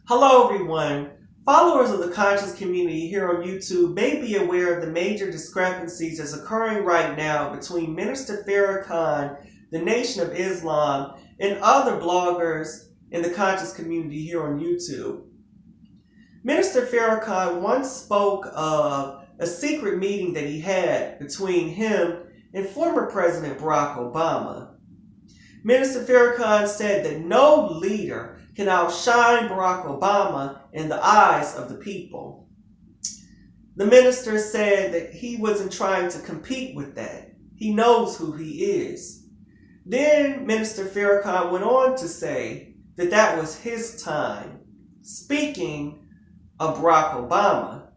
Hello everyone. Followers of the conscious community here on YouTube may be aware of the major discrepancies that's occurring right now between Minister Farrakhan, the Nation of Islam, and other bloggers in the conscious community here on YouTube. Minister Farrakhan once spoke of a secret meeting that he had between him and former President Barack Obama. Minister Farrakhan said that no leader can outshine Barack Obama in the eyes of the people. The minister said that he wasn't trying to compete with that. He knows who he is. Then Minister Farrakhan went on to say that that was his time. Speaking of Barack Obama,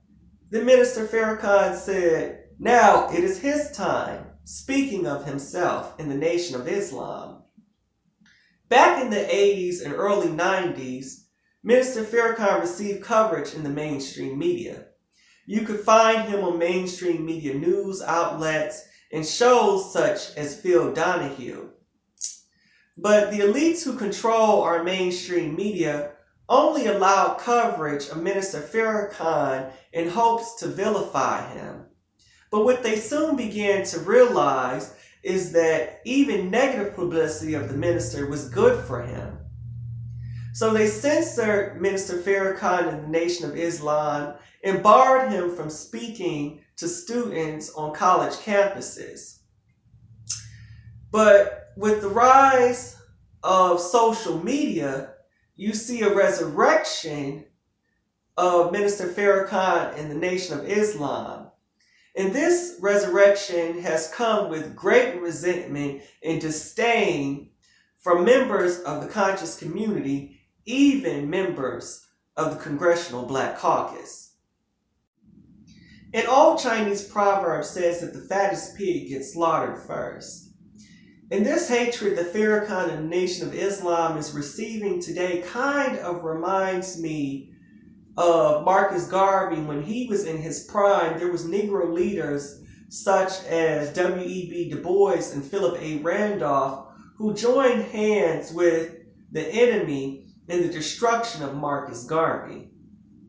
the Minister Farrakhan said, now it is his time, speaking of himself and the Nation of Islam. Back in the 80s and early 90s, Minister Farrakhan received coverage in the mainstream media. You could find him on mainstream media news outlets and shows such as Phil Donahue. But the elites who control our mainstream media only allow coverage of Minister Farrakhan in hopes to vilify him. But what they soon began to realize is that even negative publicity of the minister was good for him. So they censored Minister Farrakhan and the Nation of Islam and barred him from speaking to students on college campuses. But with the rise of social media, you see a resurrection of Minister Farrakhan and the Nation of Islam. And this resurrection has come with great resentment and disdain from members of the conscious community, even members of the Congressional Black Caucus. An old Chinese proverb says that the fattest pig gets slaughtered first. And this hatred that Farrakhan and the Nation of Islam is receiving today kind of reminds me of Marcus Garvey. When he was in his prime, there was Negro leaders such as W.E.B. Du Bois and Philip A. Randolph who joined hands with the enemy in the destruction of Marcus Garvey.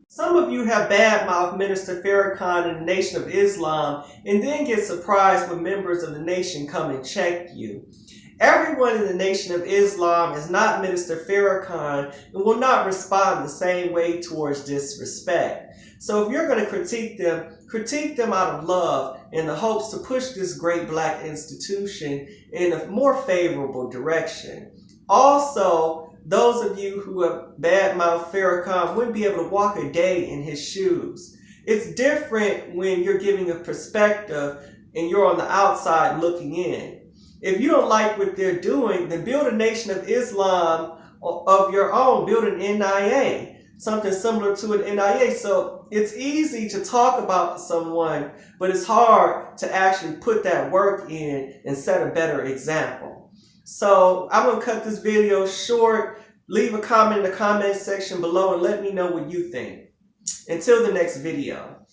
Some of you have badmouthed Minister Farrakhan and the Nation of Islam and then get surprised when members of the nation come and check you. Everyone in the Nation of Islam is not Minister Farrakhan and will not respond the same way towards disrespect. So if you're going to critique them out of love in the hopes to push this great black institution in a more favorable direction. Also, those of you who have badmouthed Farrakhan wouldn't be able to walk a day in his shoes. It's different when you're giving a perspective and you're on the outside looking in. If you don't like what they're doing, then build a Nation of Islam of your own. Build an NIA, something similar to an NIA. So it's easy to talk about someone, but it's hard to actually put that work in and set a better example. So I'm going to cut this video short. Leave a comment in the comment section below and let me know what you think. Until the next video.